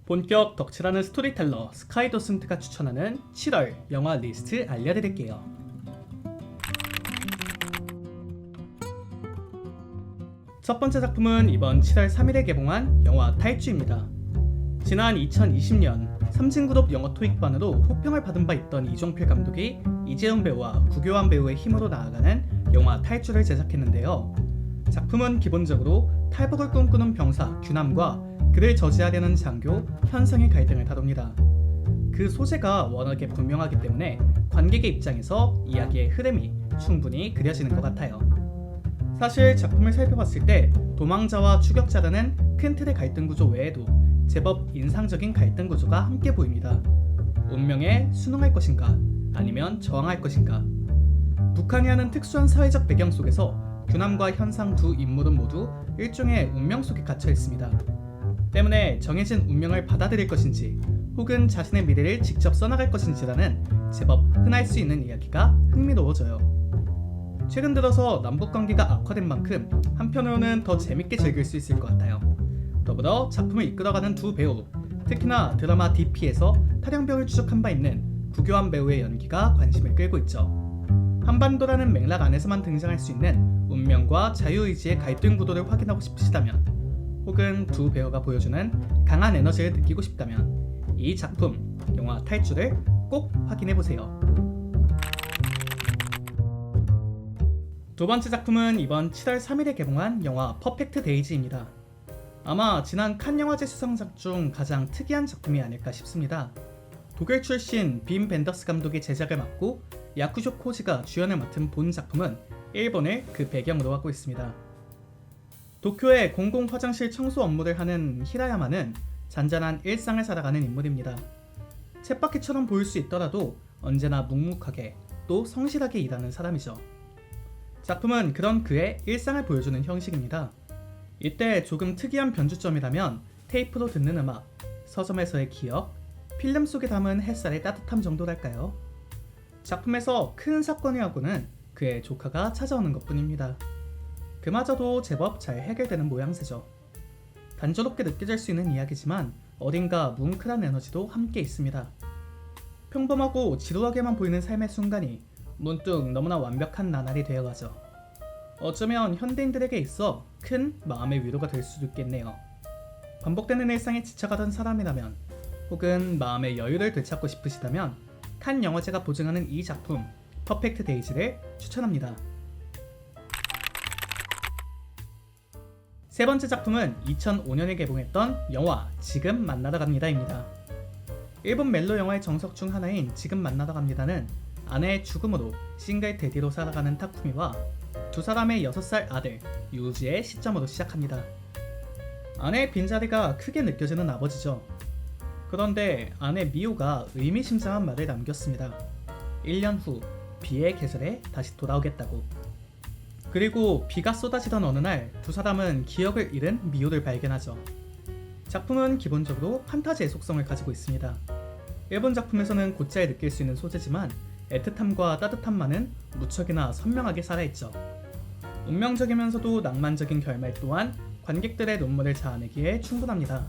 본격 덕질하는 스토리텔러 스카이도슨트가 추천하는 7월 영화 리스트 알려드릴게요. 첫 번째 작품은 이번 7월 3일에 개봉한 영화 탈주입니다. 지난 2020년 삼진그룹 영어 토익반으로 호평을 받은 바 있던 이종필 감독이 이재훈 배우와 구교환 배우의 힘으로 나아가는 영화 탈주를 제작했는데요. 작품은 기본적으로 탈북을 꿈꾸는 병사 규남과 그를 저지하려는 장교 현상의 갈등을 다룹니다. 그 소재가 워낙에 분명하기 때문에 관객의 입장에서 이야기의 흐름이 충분히 그려지는 것 같아요. 사실 작품을 살펴봤을 때 도망자와 추격자라는 큰 틀의 갈등 구조 외에도 제법 인상적인 갈등 구조가 함께 보입니다. 운명에 순응할 것인가 아니면 저항할 것인가. 북한이 하는 특수한 사회적 배경 속에서 규남과 현상 두 인물은 모두 일종의 운명 속에 갇혀 있습니다. 때문에 정해진 운명을 받아들일 것인지 혹은 자신의 미래를 직접 써나갈 것인지라는 제법 흔할 수 있는 이야기가 흥미로워져요. 최근 들어서 남북관계가 악화된 만큼 한편으로는 더 재밌게 즐길 수 있을 것 같아요. 더불어 작품을 이끌어가는 두 배우, 특히나 드라마 DP에서 탈영병을 추적한 바 있는 구교환 배우의 연기가 관심을 끌고 있죠. 한반도라는 맥락 안에서만 등장할 수 있는 운명과 자유의지의 갈등 구도를 확인하고 싶으시다면 혹은 두 배우가 보여주는 강한 에너지를 느끼고 싶다면 이 작품, 영화 탈주를 꼭 확인해보세요. 두 번째 작품은 이번 7월 3일에 개봉한 영화 퍼펙트 데이지입니다. 아마 지난 칸 영화제 수상작 중 가장 특이한 작품이 아닐까 싶습니다. 독일 출신 빔 벤더스 감독이 제작을 맡고 야쿠조 코지가 주연을 맡은 본 작품은 일본을 그 배경으로 하고 있습니다. 도쿄의 공공 화장실 청소 업무를 하는 히라야마는 잔잔한 일상을 살아가는 인물입니다. 쳇바퀴처럼 보일 수 있더라도 언제나 묵묵하게 또 성실하게 일하는 사람이죠. 작품은 그런 그의 일상을 보여주는 형식입니다. 이때 조금 특이한 변주점이라면 테이프로 듣는 음악, 서점에서의 기억, 필름 속에 담은 햇살의 따뜻함 정도랄까요? 작품에서 큰 사건이 하고는 그의 조카가 찾아오는 것뿐입니다. 그마저도 제법 잘 해결되는 모양새죠. 단조롭게 느껴질 수 있는 이야기지만 어딘가 뭉클한 에너지도 함께 있습니다. 평범하고 지루하게만 보이는 삶의 순간이 문득 너무나 완벽한 나날이 되어가죠. 어쩌면 현대인들에게 있어 큰 마음의 위로가 될 수도 있겠네요. 반복되는 일상에 지쳐가던 사람이라면 혹은 마음의 여유를 되찾고 싶으시다면 칸 영화제가 보증하는 이 작품 퍼펙트 데이지를 추천합니다. 세 번째 작품은 2005년에 개봉했던 영화 지금 만나러 갑니다입니다. 일본 멜로 영화의 정석 중 하나인 지금 만나러 갑니다는 아내의 죽음으로 싱글 데디로 살아가는 타쿠미와 두 사람의 6살 아들 유지의 시점으로 시작합니다. 아내의 빈자리가 크게 느껴지는 아버지죠. 그런데 아내 미오가 의미심장한 말을 남겼습니다. 1년 후 비의 계절에 다시 돌아오겠다고. 그리고 비가 쏟아지던 어느 날 두 사람은 기억을 잃은 미오를 발견하죠. 작품은 기본적으로 판타지의 속성을 가지고 있습니다. 일본 작품에서는 곧잘 느낄 수 있는 소재지만 애틋함과 따뜻함만은 무척이나 선명하게 살아있죠. 운명적이면서도 낭만적인 결말 또한 관객들의 눈물을 자아내기에 충분합니다.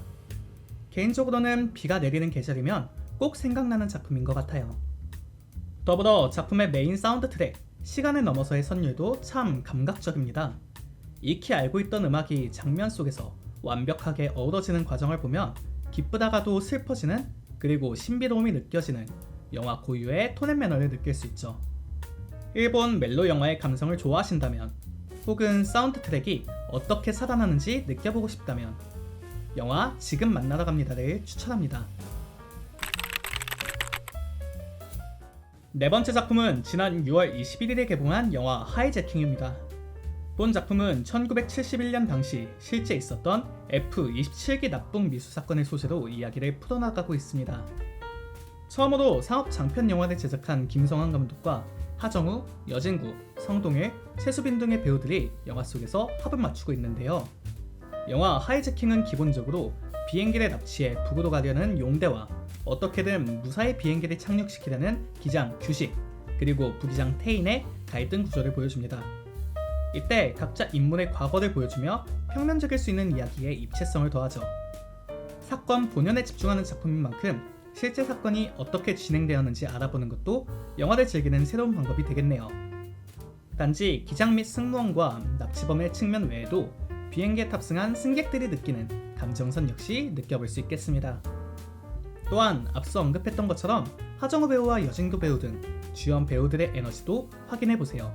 개인적으로는 비가 내리는 계절이면 꼭 생각나는 작품인 것 같아요. 더불어 작품의 메인 사운드 트랙 시간을 넘어서의 선율도 참 감각적입니다. 익히 알고 있던 음악이 장면 속에서 완벽하게 어우러지는 과정을 보면 기쁘다가도 슬퍼지는 그리고 신비로움이 느껴지는 영화 고유의 톤 앤 매너를 느낄 수 있죠. 일본 멜로 영화의 감성을 좋아하신다면 혹은 사운드 트랙이 어떻게 살아나는지 느껴보고 싶다면 영화 지금 만나러 갑니다를 추천합니다. 네 번째 작품은 지난 6월 21일에 개봉한 영화 하이제킹입니다. 본 작품은 1971년 당시 실제 있었던 F-27기 납북 미수 사건의 소재로 이야기를 풀어나가고 있습니다. 처음으로 상업 장편 영화를 제작한 김성환 감독과 하정우, 여진구, 성동일, 최수빈 등의 배우들이 영화 속에서 합을 맞추고 있는데요. 영화 하이제킹은 기본적으로 비행기를 납치해 북으로 가려는 용대와 어떻게든 무사히 비행기를 착륙시키려는 기장 규식 그리고 부기장 태인의 갈등 구조를 보여줍니다. 이때 각자 인물의 과거를 보여주며 평면적일 수 있는 이야기에 입체성을 더하죠. 사건 본연에 집중하는 작품인 만큼 실제 사건이 어떻게 진행되었는지 알아보는 것도 영화를 즐기는 새로운 방법이 되겠네요. 단지 기장 및 승무원과 납치범의 측면 외에도 비행기에 탑승한 승객들이 느끼는 감정선 역시 느껴볼 수 있겠습니다. 또한 앞서 언급했던 것처럼 하정우 배우와 여진도 배우 등 주연 배우들의 에너지도 확인해보세요.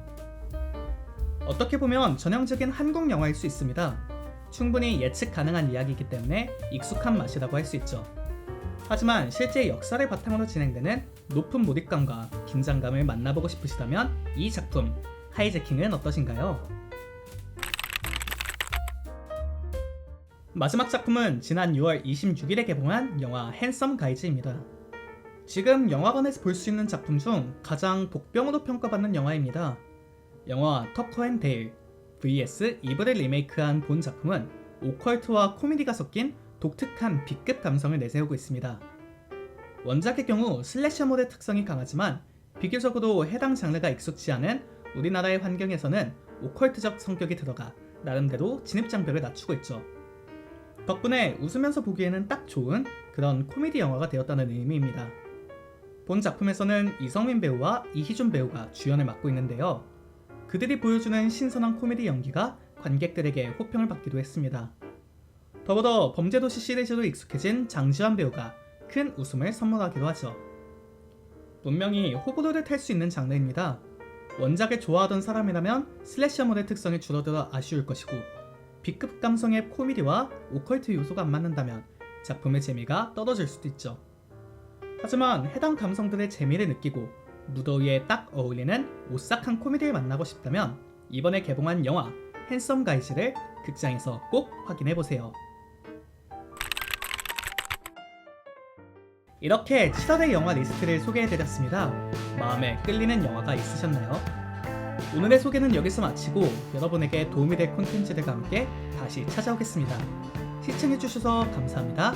어떻게 보면 전형적인 한국 영화일 수 있습니다. 충분히 예측 가능한 이야기이기 때문에 익숙한 맛이라고 할 수 있죠. 하지만 실제 역사를 바탕으로 진행되는 높은 몰입감과 긴장감을 만나보고 싶으시다면 이 작품 하이제킹은 어떠신가요? 마지막 작품은 지난 6월 26일에 개봉한 영화 핸섬 가이즈입니다. 지금 영화관에서 볼 수 있는 작품 중 가장 복병으로 평가받는 영화입니다. 영화 터커 앤 데일 vs 이브를 리메이크한 본 작품은 오컬트와 코미디가 섞인 독특한 B급 감성을 내세우고 있습니다. 원작의 경우 슬래셔물의 특성이 강하지만 비교적으로 해당 장르가 익숙지 않은 우리나라의 환경에서는 오컬트적 성격이 들어가 나름대로 진입장벽을 낮추고 있죠. 덕분에 웃으면서 보기에는 딱 좋은 그런 코미디 영화가 되었다는 의미입니다. 본 작품에서는 이성민 배우와 이희준 배우가 주연을 맡고 있는데요. 그들이 보여주는 신선한 코미디 연기가 관객들에게 호평을 받기도 했습니다. 더불어 범죄도시 시리즈로 익숙해진 장지환 배우가 큰 웃음을 선물하기도 하죠. 분명히 호불호를 탈 수 있는 장르입니다. 원작을 좋아하던 사람이라면 슬래셔물의 특성이 줄어들어 아쉬울 것이고 B급 감성의 코미디와 오컬트 요소가 안 맞는다면 작품의 재미가 떨어질 수도 있죠. 하지만 해당 감성들의 재미를 느끼고 무더위에 딱 어울리는 오싹한 코미디를 만나고 싶다면 이번에 개봉한 영화 핸섬 가이즈를 극장에서 꼭 확인해보세요. 이렇게 7월의 영화 리스트를 소개해드렸습니다. 마음에 끌리는 영화가 있으셨나요? 오늘의 소개는 여기서 마치고 여러분에게 도움이 될 콘텐츠들과 함께 다시 찾아오겠습니다. 시청해주셔서 감사합니다.